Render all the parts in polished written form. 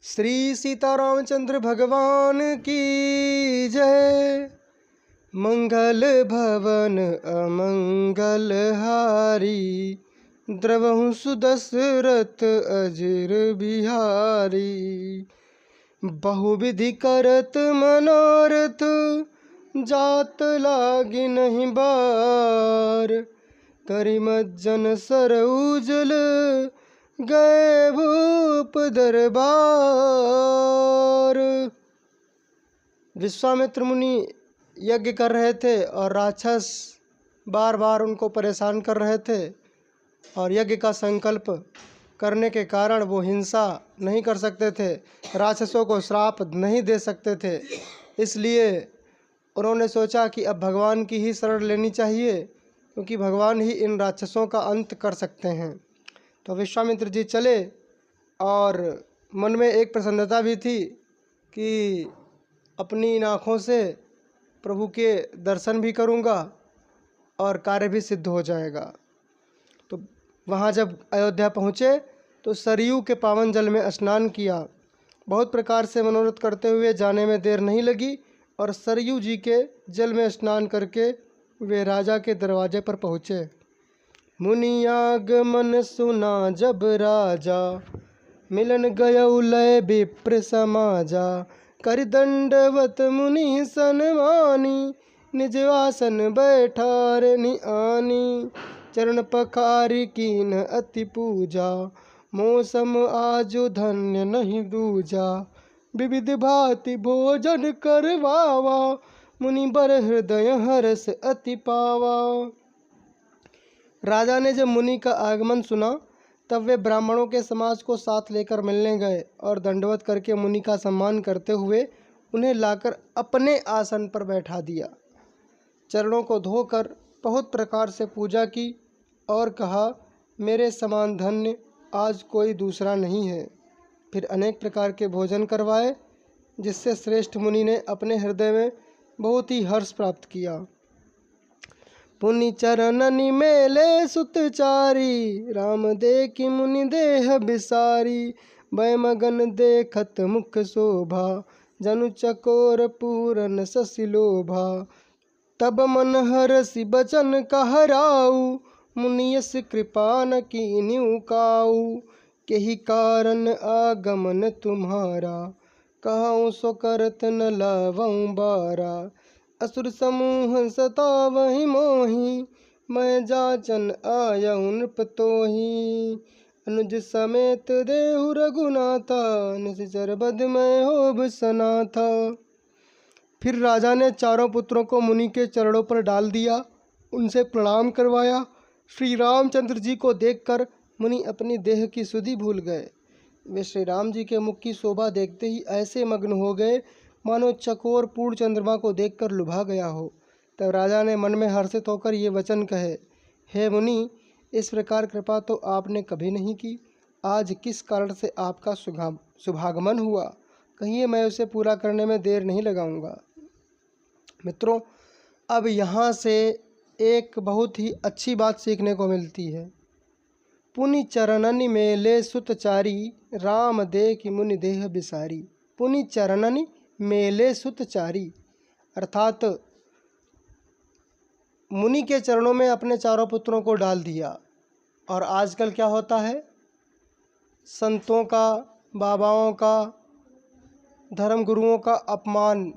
श्री सीतारामचंद्र भगवान की जय। मंगल भवन अमंगल हारी, द्रवहु सुदशरथ अजिर बिहारी। बहुविधि करत मनोरथ, जात लागी नहीं बार। करिमज्जन सरऊजल, गए भूप दरबार। विश्वामित्र मुनि यज्ञ कर रहे थे और राक्षस बार बार उनको परेशान कर रहे थे, और यज्ञ का संकल्प करने के कारण वो हिंसा नहीं कर सकते थे, राक्षसों को श्राप नहीं दे सकते थे। इसलिए उन्होंने सोचा कि अब भगवान की ही शरण लेनी चाहिए, क्योंकि भगवान ही इन राक्षसों का अंत कर सकते हैं। तो विश्वामित्र जी चले और मन में एक प्रसन्नता भी थी कि अपनी इन आँखों से प्रभु के दर्शन भी करूँगा और कार्य भी सिद्ध हो जाएगा। तो वहाँ जब अयोध्या पहुँचे तो सरयू के पावन जल में स्नान किया। बहुत प्रकार से मनोरथ करते हुए जाने में देर नहीं लगी और सरयू जी के जल में स्नान करके वे राजा के दरवाजे पर पहुँचे। मुनि आगमन सुना जब राजा, मिलन गयौ लय विप्र समाजा। कर दंडवत मुनि सन्मानी, निज आसन बैठार निआनी। चरण पखारि कीन अति पूजा, मौसम आजु धन्य नहीं दूजा। विविध भांति भोजन करवावा, मुनि बर हृदय हर्ष अति पावा। राजा ने जब मुनि का आगमन सुना तब वे ब्राह्मणों के समाज को साथ लेकर मिलने गए और दंडवत करके मुनि का सम्मान करते हुए उन्हें लाकर अपने आसन पर बैठा दिया। चरणों को धोकर बहुत प्रकार से पूजा की और कहा, मेरे समान धन्य आज कोई दूसरा नहीं है। फिर अनेक प्रकार के भोजन करवाए, जिससे श्रेष्ठ मुनि ने अपने हृदय में बहुत ही हर्ष प्राप्त किया। पुनि चरणनि मेले सुतचारी, राम देखि मुनि देह बिसारी। वै मगन देखत मुख शोभा, जनु चकोर पूरन शशि लोभा। तब मन हरसि बचन कहराऊ, मुनि यस कृपा न कीन्यु काऊ। केहि कारण आगमन तुम्हारा, कहूँ सो करत न लावऊँ बारा। असुर समूह सतावहि मोहि, मैं जाचन आयऊ नृप तोहि। अनुज समेत देहु रघुनाथा, निश्चर बध मैं होब सनाथा। फिर राजा ने चारों पुत्रों को मुनि के चरणों पर डाल दिया, उनसे प्रणाम करवाया। श्री रामचंद्र जी को देखकर मुनि अपनी देह की सुधि भूल गए। वे श्री राम जी के मुख की शोभा देखते ही ऐसे मग्न हो गए मानो चकोर पूर्ण चंद्रमा को देखकर लुभा गया हो। तब राजा ने मन में हर्षित होकर ये वचन कहे, हे मुनि, इस प्रकार कृपा तो आपने कभी नहीं की। आज किस कारण से आपका शुभागमन हुआ, कहिए, मैं उसे पूरा करने में देर नहीं लगाऊंगा। मित्रों, अब यहाँ से एक बहुत ही अच्छी बात सीखने को मिलती है। पुनि चरणनि मेले सुतचारी, राम देखि मुनि देह बिसारी। पुनि चरणनि मेले सुतचारी, अर्थात मुनि के चरणों में अपने चारों पुत्रों को डाल दिया। और आजकल क्या होता है, संतों का, बाबाओं का, धर्म गुरुओं का अपमान,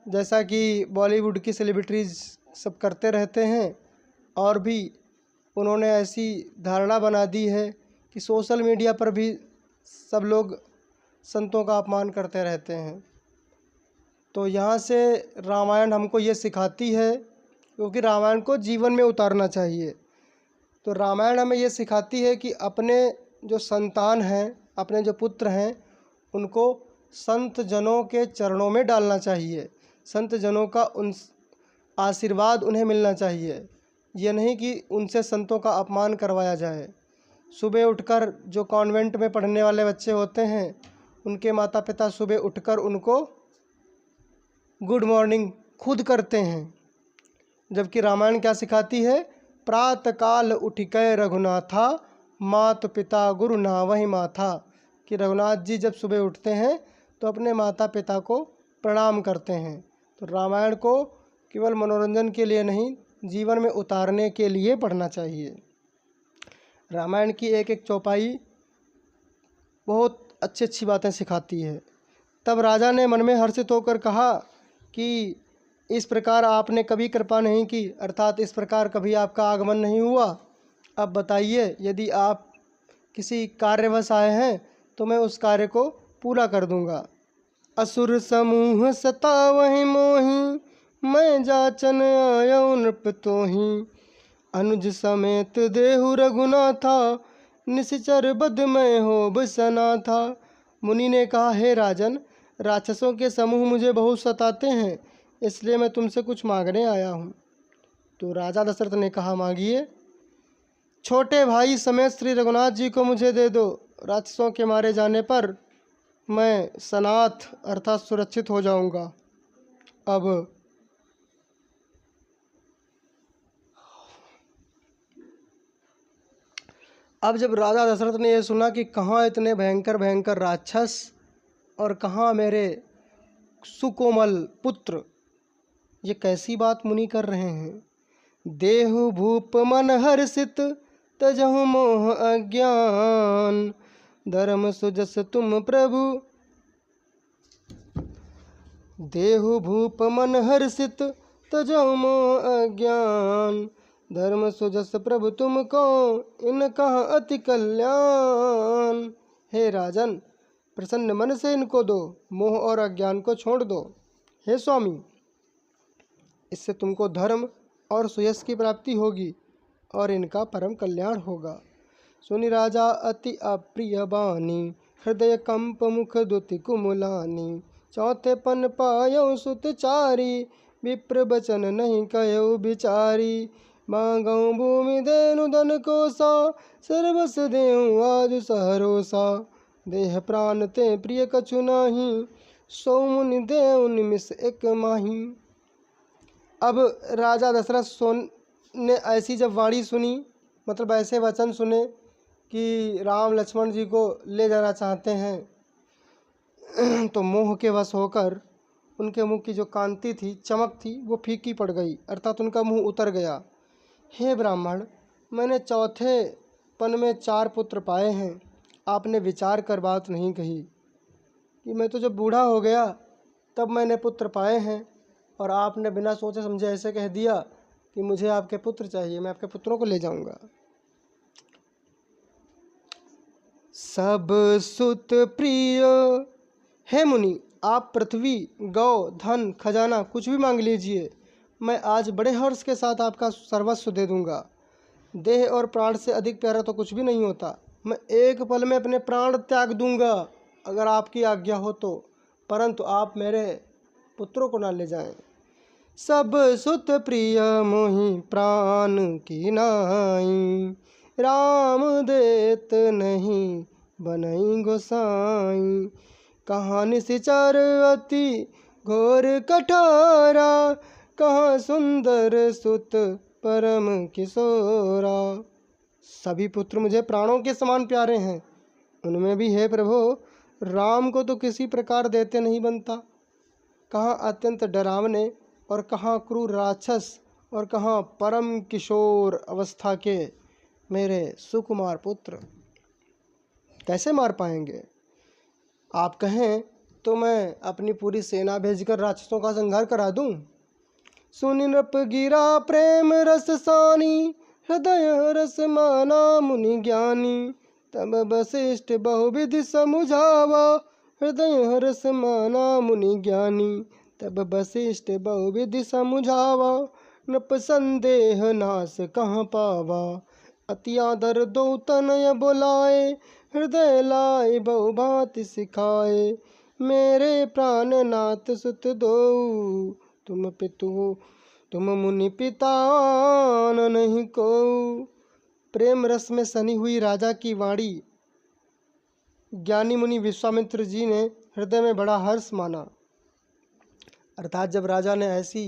जैसा कि बॉलीवुड की सेलिब्रिटीज़ सब करते रहते हैं। और भी उन्होंने ऐसी धारणा बना दी है कि सोशल मीडिया पर भी सब लोग संतों का अपमान करते रहते हैं। तो यहाँ से रामायण हमको ये सिखाती है, क्योंकि रामायण को जीवन में उतारना चाहिए। तो रामायण हमें ये सिखाती है कि अपने जो संतान हैं, अपने जो पुत्र हैं, उनको संत जनों के चरणों में डालना चाहिए। संत जनों का उन आशीर्वाद उन्हें मिलना चाहिए। ये नहीं कि उनसे संतों का अपमान करवाया जाए। सुबह उठकर जो कॉन्वेंट में पढ़ने वाले बच्चे होते हैं, उनके माता पिता सुबह उठकर उनको गुड मॉर्निंग खुद करते हैं। जबकि रामायण क्या सिखाती है, प्रातः काल उठिकै रघुनाथा, मात पिता गुरु नावहि माथा। कि रघुनाथ जी जब सुबह उठते हैं तो अपने माता पिता को प्रणाम करते हैं। तो रामायण को केवल मनोरंजन के लिए नहीं, जीवन में उतारने के लिए पढ़ना चाहिए। रामायण की एक एक चौपाई बहुत अच्छी अच्छी बातें सिखाती है। तब राजा ने मन में हर्षित होकर कहा कि इस प्रकार आपने कभी कृपा नहीं की, अर्थात इस प्रकार कभी आपका आगमन नहीं हुआ। अब बताइए, यदि आप किसी कार्यवश आए हैं तो मैं उस कार्य को पूरा कर दूंगा। असुर समूह सतावहि मोहि, मैं जाचन आयो नृप तोहि। अनुज समेत देहु रघुनाथा, निश्चर बद में हो बसना था। मुनि ने कहा, हे राजन, राक्षसों के समूह मुझे बहुत सताते हैं, इसलिए मैं तुमसे कुछ मांगने आया हूँ। तो राजा दशरथ ने कहा, मांगिए। छोटे भाई समेत श्री रघुनाथ जी को मुझे दे दो। राक्षसों के मारे जाने पर मैं सनाथ अर्थात सुरक्षित हो जाऊंगा। अब जब राजा दशरथ ने यह सुना कि कहाँ इतने भयंकर भयंकर राक्षस और कहाँ मेरे सुकोमल पुत्र, ये कैसी बात मुनि कर रहे हैं। देहु भूप मन हर्षित, तजहु मोह अज्ञान। धर्म सुजस तुम प्रभु, देहु भूप मन हर्षित, तजहु मोह अज्ञान। धर्म सुजस प्रभु तुमको, इन कहा अति कल्याण। हे राजन, प्रसन्न मन से इनको दो, मोह और अज्ञान को छोड़ दो। हे स्वामी, इससे तुमको धर्म और सुयश की प्राप्ति होगी और इनका परम कल्याण होगा। सुनि राजा अति अप्रिय बानी, हृदय कंप मुख दुति कुमुलानी। चौथे पन पायो सुत चारी, विप्र बचन नहीं कयो बिचारी। मांगऊ भूमि देनु धन कोसा, सर्वस देऊ आज सहरोसा। देह प्राण ते प्रिय कछु नाही, सो मुनि देव निमिष एक माही। अब राजा दशरथ ने ऐसी जब वाणी सुनी, मतलब ऐसे वचन सुने कि राम लक्ष्मण जी को ले जाना चाहते हैं, तो मोह के वश होकर उनके मुख की जो कांति थी, चमक थी, वो फीकी पड़ गई, अर्थात उनका मुंह उतर गया। हे ब्राह्मण, मैंने चौथे पन में 4 पुत्र पाए हैं, आपने विचार कर बात नहीं कही कि मैं तो जब बूढ़ा हो गया तब मैंने पुत्र पाए हैं, और आपने बिना सोचे समझे ऐसे कह दिया कि मुझे आपके पुत्र चाहिए, मैं आपके पुत्रों को ले जाऊंगा। सब सुत प्रिय, हे मुनि, आप पृथ्वी, गौ, धन, खजाना कुछ भी मांग लीजिए, मैं आज बड़े हर्ष के साथ आपका सर्वस्व दे दूंगा। देह और प्राण से अधिक प्यारा तो कुछ भी नहीं होता। मैं एक पल में अपने प्राण त्याग दूंगा अगर आपकी आज्ञा हो तो, परंतु आप मेरे पुत्रों को ना ले जाएं। सब सुत प्रिय मोहि प्राण की नाई, राम देत नहीं बनई गोसाई। कहाँ निशिचर अति घोर कठोरा, कहाँ सुंदर सुत परम किशोरा। सभी पुत्र मुझे प्राणों के समान प्यारे हैं, उनमें भी हे प्रभु राम को तो किसी प्रकार देते नहीं बनता। कहाँ अत्यंत डरावने और कहाँ क्रूर राक्षस और कहाँ परम किशोर अवस्था के मेरे सुकुमार पुत्र, कैसे मार पाएंगे। आप कहें तो मैं अपनी पूरी सेना भेजकर राक्षसों का संहार करा दूं। सुनि नृप गिरा प्रेम रस सानी, हृदय रस माना मुनि ज्ञानी। तब वशिष्ठ बहुविधि समुझावा, हृदय रस माना मुनि ज्ञानी। तब वशिष्ठ बहुविधि समुझावा, नृप संदेह नाश कहाँ पावा। अति आदर दो तनय बुलाए, हृदय लाए बहु भांति सिखाए। मेरे प्राण नाथ सुत दो, तुम पितु तुम मुनि पिता नहीं को। प्रेम रस में सनी हुई राजा की वाणी ज्ञानी मुनि विश्वामित्र जी ने हृदय में बड़ा हर्ष माना। अर्थात जब राजा ने ऐसी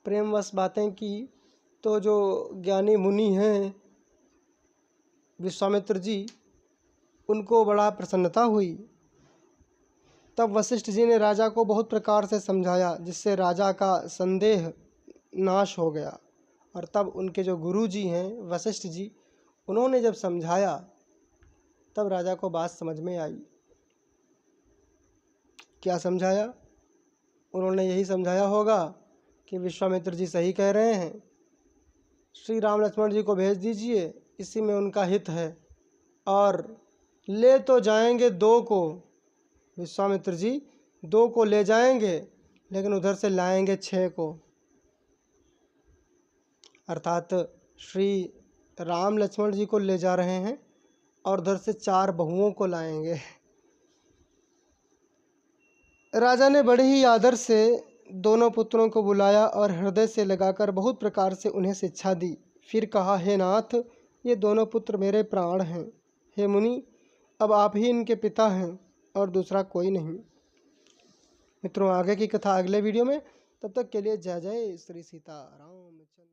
प्रेमवश बातें की तो जो ज्ञानी मुनि हैं विश्वामित्र जी, उनको बड़ा प्रसन्नता हुई। तब वशिष्ठ जी ने राजा को बहुत प्रकार से समझाया, जिससे राजा का संदेह नाश हो गया। और तब उनके जो गुरु जी हैं वशिष्ठ जी, उन्होंने जब समझाया तब राजा को बात समझ में आई। क्या समझाया? उन्होंने यही समझाया होगा कि विश्वामित्र जी सही कह रहे हैं, श्री राम लक्ष्मण जी को भेज दीजिए, इसी में उनका हित है। और ले तो जाएंगे 2 को, विश्वामित्र जी 2 को ले जाएंगे, लेकिन उधर से लाएंगे 6 को। अर्थात श्री राम लक्ष्मण जी को ले जा रहे हैं और उधर से 4 बहुओं को लाएंगे। राजा ने बड़े ही आदर से दोनों पुत्रों को बुलाया और हृदय से लगाकर बहुत प्रकार से उन्हें शिक्षा दी। फिर कहा, हे नाथ, ये दोनों पुत्र मेरे प्राण हैं। हे मुनि, अब आप ही इनके पिता हैं और दूसरा कोई नहीं। मित्रों, आगे की कथा अगले वीडियो में। तब तक के लिए जय जय श्री सीताराम।